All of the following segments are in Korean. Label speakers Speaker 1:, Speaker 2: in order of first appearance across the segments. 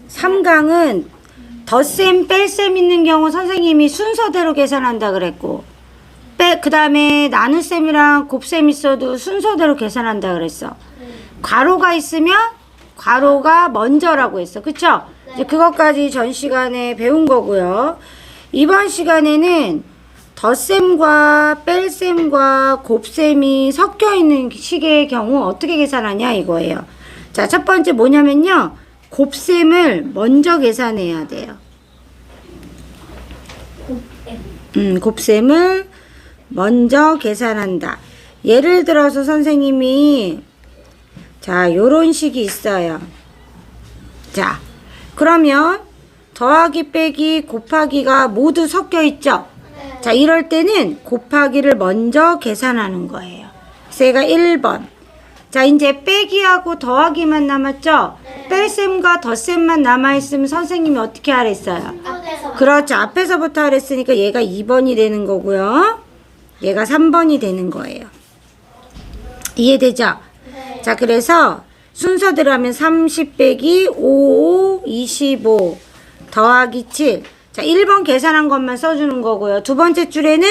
Speaker 1: 3강은 덧셈, 뺄셈 있는 경우 선생님이 순서대로 계산한다 그랬고, 그 다음에 나눗셈이랑 곱셈 있어도 순서대로 계산한다 그랬어. 괄호가 있으면 괄호가 먼저라고 했어. 그쵸? 이제 그것까지 전 시간에 배운 거고요. 이번 시간에는 덧셈과 뺄셈과 곱셈이 섞여 있는 식의 경우 어떻게 계산하냐 이거예요. 자, 첫 번째 뭐냐면요. 곱셈을 먼저 계산해야 돼요. 곱셈을 먼저 계산한다. 예를 들어서 선생님이 자, 요런 식이 있어요. 자, 그러면 더하기, 빼기, 곱하기가 모두 섞여 있죠? 자, 이럴 때는 곱하기를 먼저 계산하는 거예요. 그래서 얘가 1번. 자, 이제 빼기하고 더하기만 남았죠? 뺄셈과 덧셈만 남아있으면 선생님이 어떻게 하랬어요? 그렇죠. 앞에서부터 하랬으니까 얘가 2번이 되는 거고요. 얘가 3번이 되는 거예요. 이해되죠? 자, 그래서 순서대로 하면 30 빼기 5, 25 더하기 7. 자, 1번 계산한 것만 써주는 거고요. 두 번째 줄에는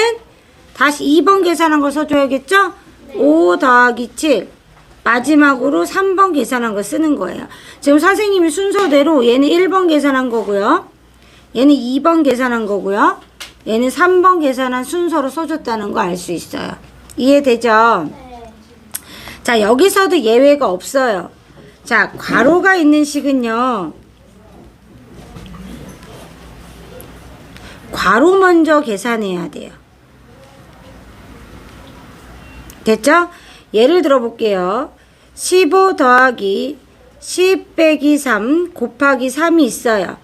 Speaker 1: 다시 2번 계산한 걸 써줘야겠죠? 5 더하기 7. 마지막으로 3번 계산한 거 쓰는 거예요. 지금 선생님이 순서대로 얘는 1번 계산한 거고요. 얘는 2번 계산한 거고요. 얘는 3번 계산한 순서로 써줬다는 거 알 수 있어요. 이해되죠? 자, 여기서도 예외가 없어요. 자, 괄호가 있는 식은요. 괄호 먼저 계산해야 돼요. 됐죠? 예를 들어 볼게요. 15 더하기 10 빼기 3 곱하기 3이 있어요.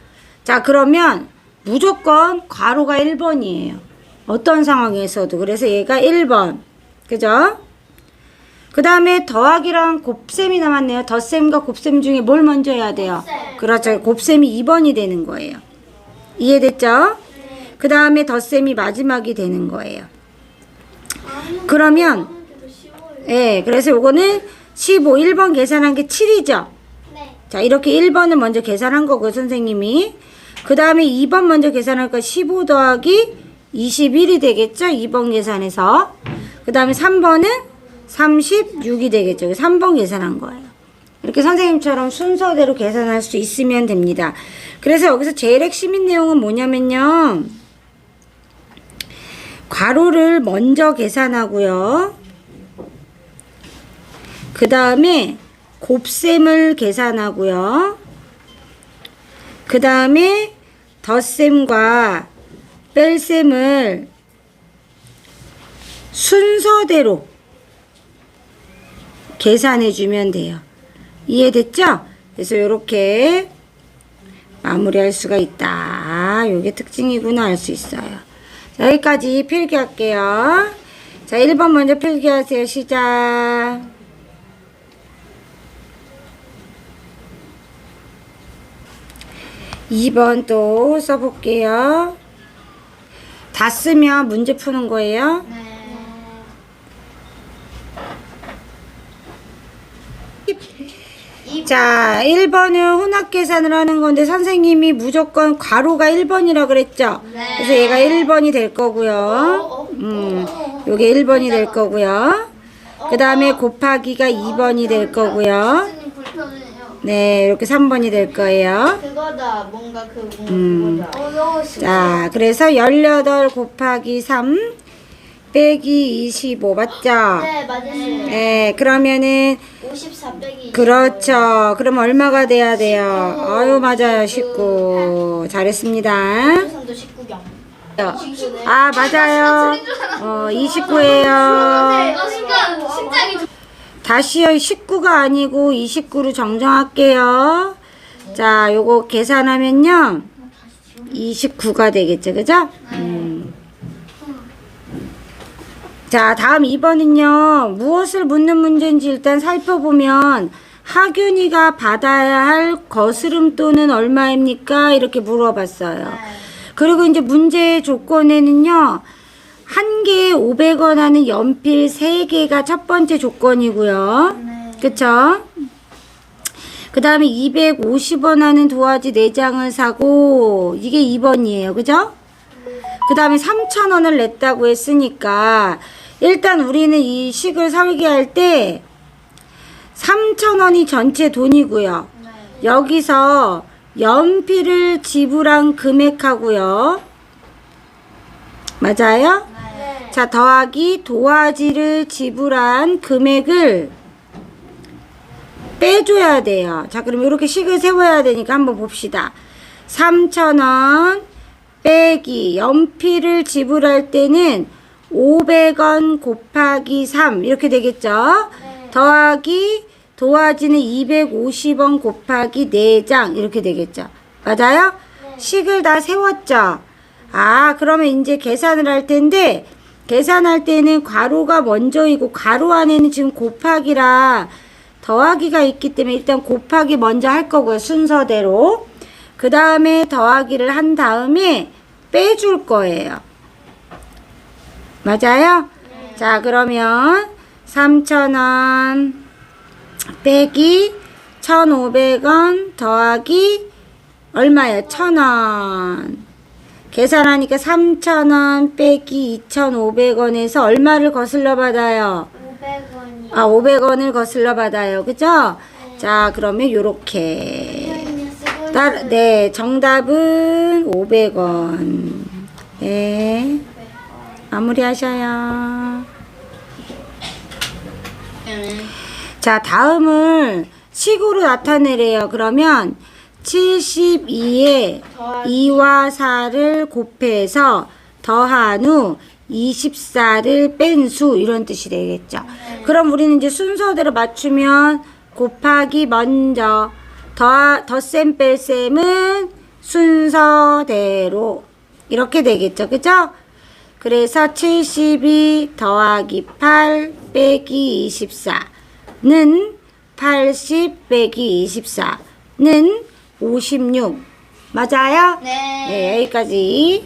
Speaker 1: 자, 그러면 무조건 괄호가 1번이에요. 어떤 상황에서도. 그래서 얘가 1번. 그죠? 그 다음에 더하기랑 곱셈이 남았네요. 덧셈과 곱셈 중에 뭘 먼저 해야 돼요? 그렇죠. 곱셈이 2번이 되는 거예요. 이해됐죠? 그 다음에 덧셈이 마지막이 되는 거예요. 그러면 예, 그래서 요거는 15, 1번 계산한 게 7이죠? 자, 이렇게 1번을 먼저 계산한 거고, 선생님이. 그 다음에 2번 먼저 계산하니까 15 더하기 21이 되겠죠? 2번 계산해서. 그 다음에 3번은 36이 되겠죠? 3번 계산한 거예요. 이렇게 선생님처럼 순서대로 계산할 수 있으면 됩니다. 그래서 여기서 제일 핵심인 내용은 뭐냐면요. 괄호를 먼저 계산하고요. 그 다음에 곱셈을 계산하고요. 그 다음에 덧셈과 뺄셈을 순서대로 계산해 주면 돼요. 이해됐죠? 그래서 이렇게 마무리할 수가 있다. 이게 특징이구나 알 수 있어요. 자, 여기까지 필기할게요. 자, 1번 먼저 필기하세요. 시작. 2번 또 써볼게요. 다 쓰면 문제 푸는 거예요. 자, 1번은 혼합 계산을 하는 건데 선생님이 무조건 괄호가 1번이라 그랬죠? 그래서 얘가 1번이 될 거고요. 요게 1번이 될 거고요. 그 다음에 곱하기가 2번이 될 거고요. 네, 이렇게 3번이 될 거예요.
Speaker 2: 그거다. 뭔가 그거다.
Speaker 1: 자, 그래서 18 곱하기 3 빼기 25 맞죠?
Speaker 2: 네, 맞으세요.
Speaker 1: 네, 그러면은
Speaker 2: 54 빼기
Speaker 1: 그렇죠. 그럼 얼마가 돼야 돼요?
Speaker 2: 19.
Speaker 1: 아유, 맞아요. 19. 잘했습니다.
Speaker 2: 선도 19경.
Speaker 1: 아, 맞아요. 29예요.
Speaker 2: 심장이
Speaker 1: 다시요. 19가 아니고 29로 정정할게요. 자, 요거 계산하면요. 29가 되겠죠. 그죠? 자, 다음 2번은요. 무엇을 묻는 문제인지 일단 살펴보면 하균이가 받아야 할 거스름 돈은 얼마입니까? 이렇게 물어봤어요. 그리고 이제 문제 조건에는요. 한 개에 500원 하는 연필 3개가 첫 번째 조건이고요. 그쵸? 그 다음에 250원 하는 도화지 4장을 사고 이게 2번이에요. 그죠? 그 다음에 3,000원을 냈다고 했으니까 일단 우리는 이 식을 설계할 때 3,000원이 전체 돈이고요. 여기서 연필을 지불한 금액하고요. 맞아요?
Speaker 2: 네.
Speaker 1: 자, 더하기 도화지를 지불한 금액을 빼줘야 돼요. 자, 그럼 이렇게 식을 세워야 되니까 한번 봅시다. 3,000원 빼기 연필을 지불할 때는 500원 곱하기 3 이렇게 되겠죠?
Speaker 2: 네.
Speaker 1: 더하기 도화지는 250원 곱하기 4장 이렇게 되겠죠? 맞아요?
Speaker 2: 네.
Speaker 1: 식을 다 세웠죠? 아, 그러면 이제 계산을 할 텐데 계산할 때는 괄호가 먼저이고 괄호 안에는 지금 곱하기라 더하기가 있기 때문에 일단 곱하기 먼저 할 거고요. 순서대로. 그 다음에 더하기를 한 다음에 빼줄 거예요. 맞아요?
Speaker 2: 네.
Speaker 1: 자, 그러면 3,000원 빼기 1,500원 더하기 얼마예요? 1,000원. 계산하니까 3,000원 빼기 2,500원에서 얼마를 거슬러 받아요?
Speaker 2: 500원이요.
Speaker 1: 아, 500원을 거슬러 받아요. 그죠?
Speaker 2: 네.
Speaker 1: 자, 그러면 요렇게. 네, 정답은 500원. 네. 마무리하셔요. 자, 다음을 식으로 나타내래요. 그러면 72에 2와 4를 곱해서 더한 후 24를 뺀 수 이런 뜻이 되겠죠. 그럼 우리는 이제 순서대로 맞추면 곱하기 먼저 덧셈 뺄셈은 순서대로 이렇게 되겠죠. 그죠? 그래서 72 더하기 8 빼기 24는 80 빼기 24는 56 맞아요?
Speaker 2: 네.
Speaker 1: 네, 여기까지.